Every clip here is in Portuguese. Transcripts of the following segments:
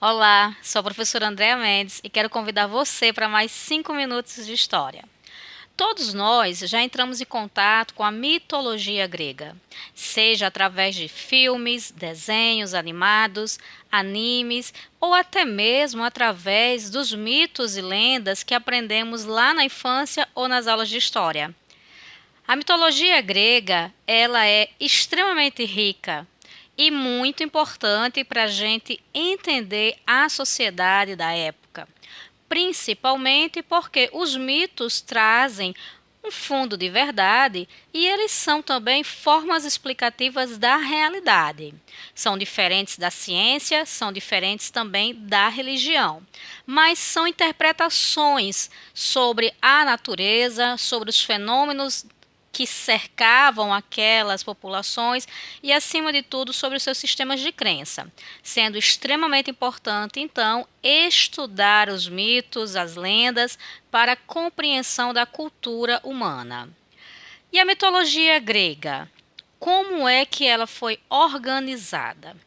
Olá, sou a professora Andréa Mendes e quero convidar você para mais 5 minutos de história. Todos nós já entramos em contato com a mitologia grega, seja através de filmes, desenhos animados, animes ou até mesmo através dos mitos e lendas que aprendemos lá na infância ou nas aulas de história. A mitologia grega, ela é extremamente rica e muito importante para a gente entender a sociedade da época, principalmente porque os mitos trazem um fundo de verdade e eles são também formas explicativas da realidade. São diferentes da ciência, são diferentes também da religião, mas são interpretações sobre a natureza, sobre os fenômenos que cercavam aquelas populações e, acima de tudo, sobre os seus sistemas de crença, sendo extremamente importante, então, estudar os mitos, as lendas, para a compreensão da cultura humana. E a mitologia grega? Como é que ela foi organizada?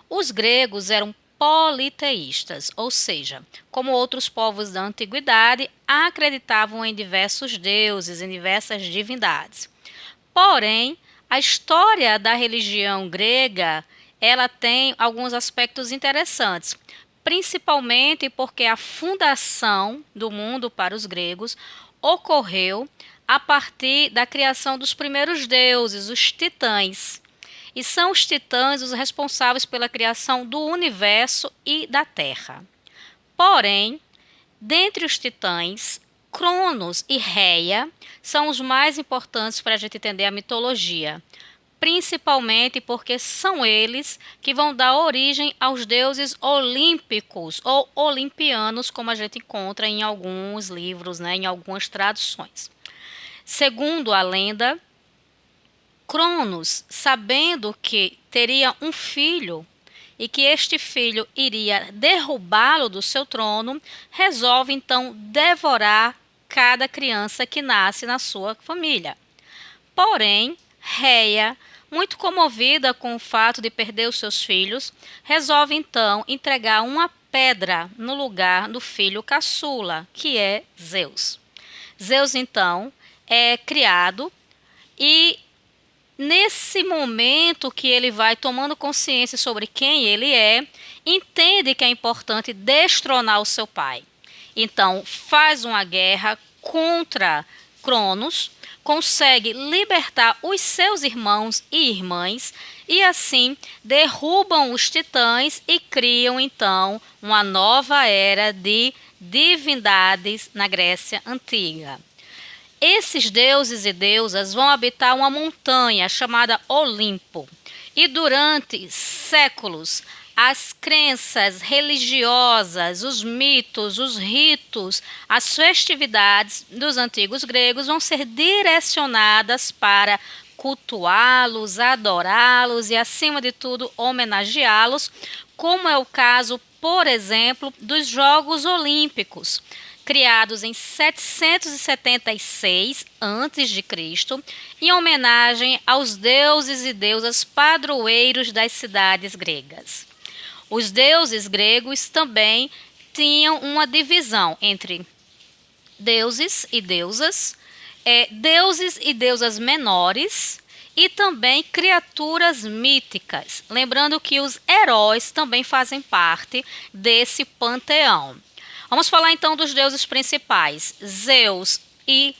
Os gregos eram politeístas, ou seja, como outros povos da antiguidade, acreditavam em diversos deuses, em diversas divindades. Porém, a história da religião grega, ela tem alguns aspectos interessantes, principalmente porque a fundação do mundo para os gregos ocorreu a partir da criação dos primeiros deuses, os titãs. E são os titãs os responsáveis pela criação do universo e da Terra. Porém, dentre os titãs, Cronos e Reia são os mais importantes para a gente entender a mitologia, principalmente porque são eles que vão dar origem aos deuses olímpicos ou olimpianos, como a gente encontra em alguns livros, em algumas traduções. Segundo a lenda, Cronos, sabendo que teria um filho e que este filho iria derrubá-lo do seu trono, resolve então devorar cada criança que nasce na sua família. Porém, Reia, muito comovida com o fato de perder os seus filhos, resolve então entregar uma pedra no lugar do filho caçula, que é Zeus. Zeus então é criado e nesse momento que ele vai tomando consciência sobre quem ele é, entende que é importante destronar o seu pai. Então, faz uma guerra contra Cronos, consegue libertar os seus irmãos e irmãs e assim derrubam os titãs e criam então uma nova era de divindades na Grécia Antiga. Esses deuses e deusas vão habitar uma montanha chamada Olimpo. E durante séculos, as crenças religiosas, os mitos, os ritos, as festividades dos antigos gregos vão ser direcionadas para cultuá-los, adorá-los e, acima de tudo, homenageá-los, como é o caso, por exemplo, dos Jogos Olímpicos, criados em 776 a.C., em homenagem aos deuses e deusas padroeiros das cidades gregas. Os deuses gregos também tinham uma divisão entre deuses e deusas menores e também criaturas míticas. Lembrando que os heróis também fazem parte desse panteão. Vamos falar então dos deuses principais. Zeus e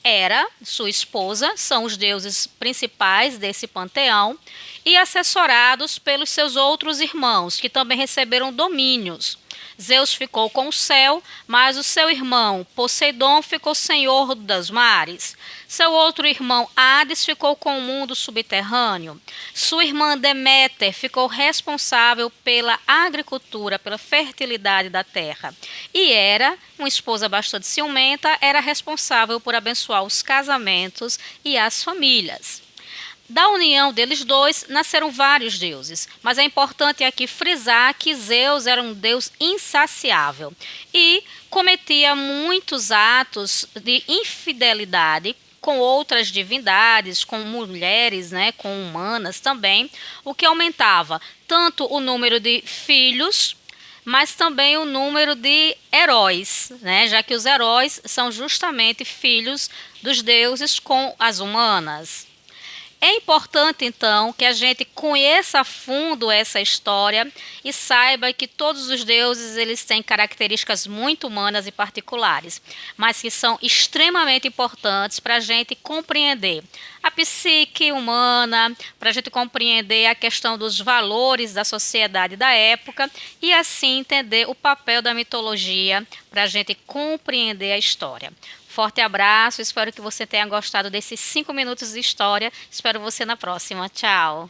Hera, sua esposa, são os deuses principais desse panteão e assessorados pelos seus outros irmãos, que também receberam domínios. Zeus ficou com o céu, mas o seu irmão Poseidon ficou senhor das mares. Seu outro irmão Hades ficou com o mundo subterrâneo. Sua irmã Deméter ficou responsável pela agricultura, pela fertilidade da terra. E Hera, uma esposa bastante ciumenta, era responsável por abençoar os casamentos e as famílias. Da união deles dois nasceram vários deuses, mas é importante aqui frisar que Zeus era um deus insaciável e cometia muitos atos de infidelidade com outras divindades, com mulheres, com humanas também, o que aumentava tanto o número de filhos, mas também o número de heróis, né? Já que os heróis são justamente filhos dos deuses com as humanas. É importante, então, que a gente conheça a fundo essa história e saiba que todos os deuses eles têm características muito humanas e particulares, mas que são extremamente importantes para a gente compreender a psique humana, para a gente compreender a questão dos valores da sociedade da época e assim entender o papel da mitologia para a gente compreender a história. Forte abraço, espero que você tenha gostado desses 5 minutos de história. Espero você na próxima. Tchau!